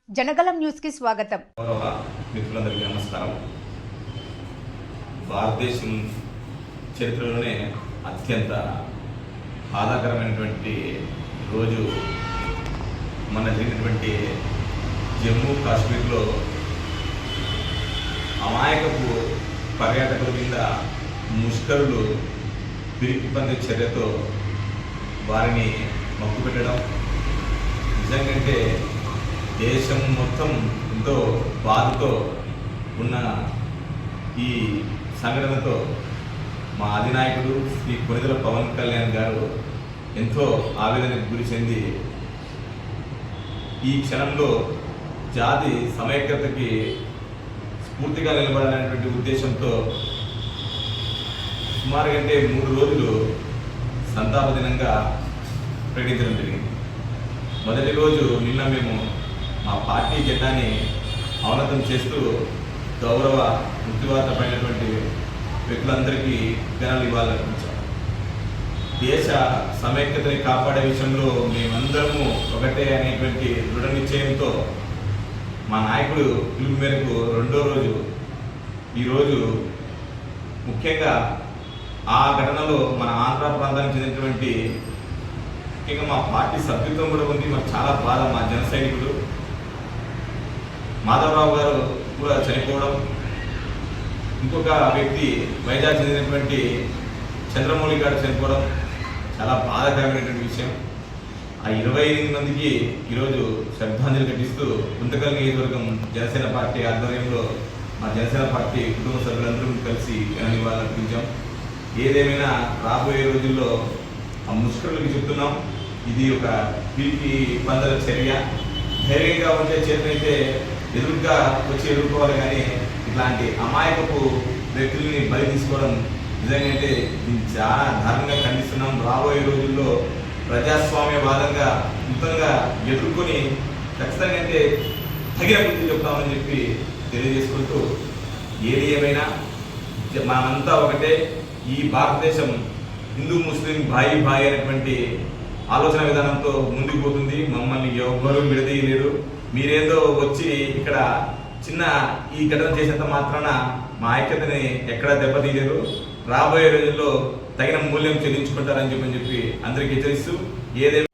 Janagalam news కి స్వాగతం. మిత్రులందరికీ నమస్కారం. భారతదేశం చరిత్రలోనే అత్యంత బాధాకరమైనటువంటి రోజు మన జరిగినటువంటి జమ్మూ కాశ్మీర్లో అమాయకపు పర్యాటకుల కింద ముష్కరులు పిరికి పందే చర్యతో వారిని మక్కుపెట్టడం నిజంగా దేశం మొత్తం ఎంతో బాధతో ఉన్న ఈ సంఘటనతో మా అధినాయకుడు శ్రీ కొణిదెల పవన్ కళ్యాణ్ గారు ఎంతో ఆవేదనకు గురి చెంది ఈ క్షణంలో జాతి సమైక్యతకి స్ఫూర్తిగా నిలబడాలనేటువంటి ఉద్దేశంతో సుమారుగా 3 రోజులు సంతాప దినంగా ప్రకటించడం జరిగింది. మొదటి రోజు నిన్న మేము మా పార్టీ జెండాని అవనతం చేస్తూ గౌరవ వృత్తివార్త పడినటువంటి వ్యక్తులందరికీ ఘనాలు ఇవ్వాలనిపించాం. దేశ సమైక్యతని కాపాడే విషయంలో మేమందరము ఒకటే అనేటువంటి దృఢ నిశ్చయంతో మా నాయకుడు పిలుపు మేరకు రెండో రోజు ఈరోజు ముఖ్యంగా ఆ ఘటనలో మన ఆంధ్ర ప్రాంతానికి చెందినటువంటి ముఖ్యంగా మా పార్టీ సభ్యత్వం కూడా ఉంది. మాకు చాలా బాధ. మా జన సైనికుడు మాధవరావు గారు కూడా చనిపోవడం, ఇంకొక వ్యక్తి వైజాగ్ చెందినటువంటి చంద్రమౌళి గారు చనిపోవడం చాలా బాధాకరమైనటువంటి విషయం. ఆ 28 మందికి ఈరోజు శ్రద్ధాంజలి ఘటిస్తూ గుంతకల్ నియోజకవర్గం జనసేన పార్టీ ఆధ్వర్యంలో మా జనసేన పార్టీ కుటుంబ సభ్యులందరూ కలిసి ఘననివాళులు అర్పించాం. ఏదేమైనా రాబోయే రోజుల్లో ఆ ముష్కరులకి చెప్తున్నాం, ఇది ఒక పిరికి పందల చర్య. ధైర్యంగా ఉంటే చేతనైతే ఎదురుగా వచ్చి ఎదుర్కోవాలి, కానీ ఇట్లాంటి అమాయకపు వ్యక్తుల్ని బలి తీసుకోవడం నిజంగా దీన్ని చాలా దారుణంగా ఖండిస్తున్నాం. రాబోయే రోజుల్లో ప్రజాస్వామ్యవాదంగా మొత్తంగా ఎదుర్కొని ఖచ్చితంగా తగిన బుద్ధి చెప్తామని చెప్పి తెలియజేసుకుంటూ, ఏది ఏమైనా మనమంతా ఒకటే. ఈ భారతదేశం హిందూ ముస్లిం భాయి అనేటువంటి ఆలోచన విధానంతో ముందుకు పోతుంది. మమ్మల్ని ఎవ్వరూ విడదీయలేరు. మీరేదో వచ్చి ఇక్కడ చిన్న ఈ ఘటన చేసేంత మాత్రాన మా ఐక్యతని ఎక్కడా దెబ్బతీయలేరు. రాబోయే రోజుల్లో తగిన మూల్యం చెల్లించుకుంటారని చెప్పి అందరికీ హెచ్చరిస్తూ, ఏదేమైనా